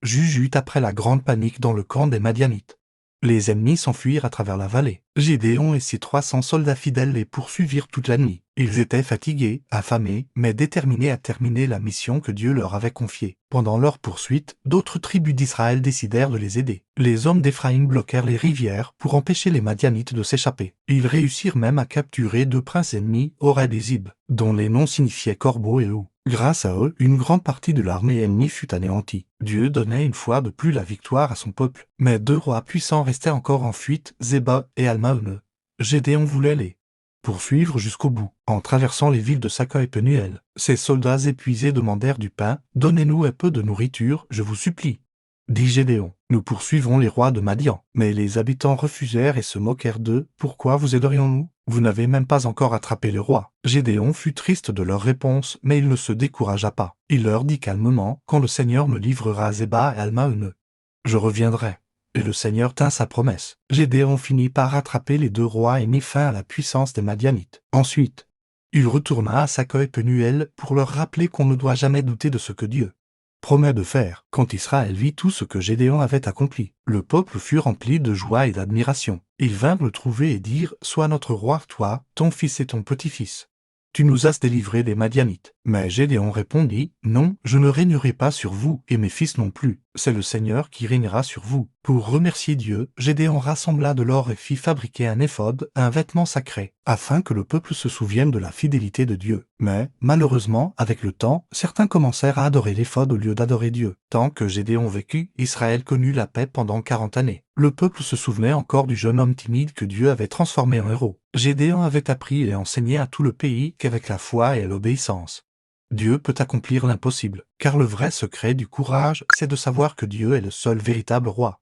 Jujut après la grande panique dans le camp des Madianites. Les ennemis s'enfuirent à travers la vallée. Gédéon et ses 300 soldats fidèles les poursuivirent toute la nuit. Ils étaient fatigués, affamés, mais déterminés à terminer la mission que Dieu leur avait confiée. Pendant leur poursuite, d'autres tribus d'Israël décidèrent de les aider. Les hommes d'Éphraïm bloquèrent les rivières pour empêcher les Madianites de s'échapper. Ils réussirent même à capturer 2 princes ennemis, Oreb et Zib, dont les noms signifiaient corbeau et loup. Grâce à eux, une grande partie de l'armée ennemie fut anéantie. Dieu donnait une fois de plus la victoire à son peuple. Mais 2 rois puissants restaient encore en fuite, Zéba et Almaone. Gédéon voulait les poursuivre jusqu'au bout, en traversant les villes de Saka et Penuel. Ces soldats épuisés demandèrent du pain. « Donnez-nous un peu de nourriture, je vous supplie. » dit Gédéon. « Nous poursuivrons les rois de Madian. » Mais les habitants refusèrent et se moquèrent d'eux. « Pourquoi vous aiderions-nous? Vous n'avez même pas encore attrapé le roi. » Gédéon fut triste de leur réponse, mais il ne se découragea pas. Il leur dit calmement, « Quand le Seigneur me livrera Zéba et Almaone, je reviendrai. » Et le Seigneur tint sa promesse. Gédéon finit par rattraper les 2 rois et mit fin à la puissance des Madianites. Ensuite, il retourna à Saka et Penuel pour leur rappeler qu'on ne doit jamais douter de ce que Dieu promet de faire. Quand Israël vit tout ce que Gédéon avait accompli, le peuple fut rempli de joie et d'admiration. Ils vinrent le trouver et dirent, « Sois notre roi, toi, ton fils et ton petit-fils. Tu nous as délivrés des Madianites. » Mais Gédéon répondit, « Non, je ne régnerai pas sur vous, et mes fils non plus. C'est le Seigneur qui régnera sur vous. » Pour remercier Dieu, Gédéon rassembla de l'or et fit fabriquer un éphod, un vêtement sacré, afin que le peuple se souvienne de la fidélité de Dieu. Mais, malheureusement, avec le temps, certains commencèrent à adorer l'éphod au lieu d'adorer Dieu. Tant que Gédéon vécut, Israël connut la paix pendant 40 années. Le peuple se souvenait encore du jeune homme timide que Dieu avait transformé en héros. Gédéon avait appris et enseigné à tout le pays qu'avec la foi et l'obéissance, Dieu peut accomplir l'impossible, car le vrai secret du courage, c'est de savoir que Dieu est le seul véritable roi.